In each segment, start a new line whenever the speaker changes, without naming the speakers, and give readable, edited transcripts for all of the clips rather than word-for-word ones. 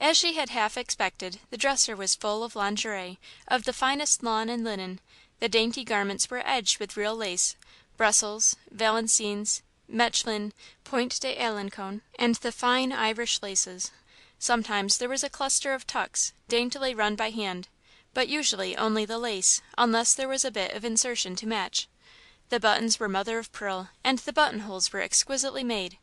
As she had half expected, the dresser was full of lingerie, of the finest lawn and linen; the dainty garments were edged with real lace Brussels, Valenciennes, Mechlin, Point d'Alencon, and the fine Irish laces. Sometimes there was a cluster of tucks, daintily run by hand, but usually only the lace, unless there was a bit of insertion to match. The buttons were mother of pearl, and the buttonholes were exquisitely made.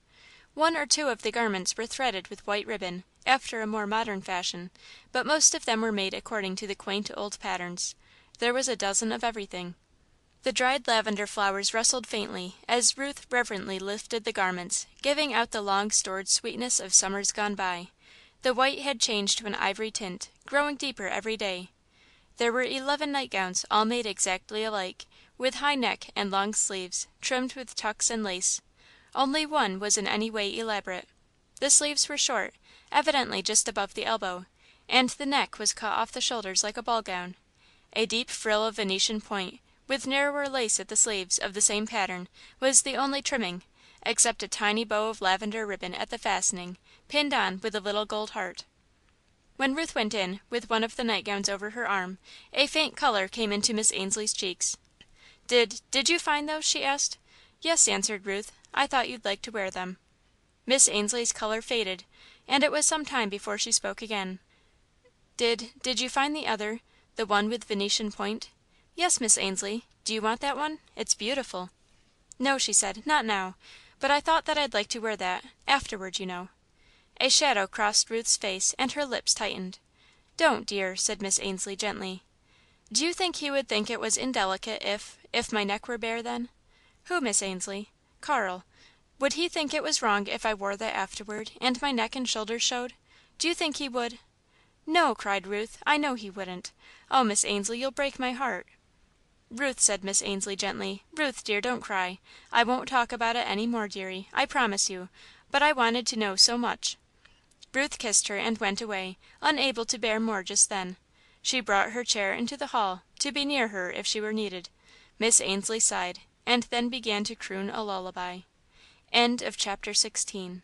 One or two of the garments were threaded with white ribbon, after a more modern fashion, but most of them were made according to the quaint old patterns. There was a dozen of everything. The dried lavender flowers rustled faintly as Ruth reverently lifted the garments, giving out the long stored sweetness of summers gone by. The white had changed to an ivory tint, growing deeper every day. There were 11 nightgowns, all made exactly alike, with high neck and long sleeves, trimmed with tucks and lace. Only one was in any way elaborate. The sleeves were short, evidently just above the elbow, and the neck was cut off the shoulders like a ball gown. A deep frill of Venetian point, with narrower lace at the sleeves, of the same pattern, was the only trimming, except a tiny bow of lavender ribbon at the fastening, pinned on with a little gold heart. When Ruth went in, with one of the nightgowns over her arm, a faint colour came into Miss Ainslie's cheeks. "Did you find those?" she asked. "Yes," answered Ruth. "I thought you'd like to wear them." Miss Ainslie's colour faded, and it was some time before she spoke again. "Did you find the other the one with Venetian point?" "Yes, Miss Ainslie. Do you want that one? It's beautiful." "No," she said, "not now, but I thought that I'd like to wear that afterward, you know." A shadow crossed Ruth's face and her lips tightened. "Don't, dear," said Miss Ainslie, gently. "Do you think he would think it was indelicate if my neck were bare then?" "Who, Miss Ainslie?" "Carl. Would he think it was wrong if I wore that afterward, and my neck and shoulders showed? Do you think he would?" "No," cried Ruth, "I know he wouldn't. Oh, Miss Ainslie, you'll break my heart." "Ruth," said Miss Ainslie, gently, "Ruth, dear, don't cry. I won't talk about it any more, deary, I promise you, but I wanted to know so much." Ruth kissed her and went away, unable to bear more just then. She brought her chair into the hall, to be near her if she were needed. Miss Ainslie sighed, and then began to croon a lullaby. CHAPTER XVII.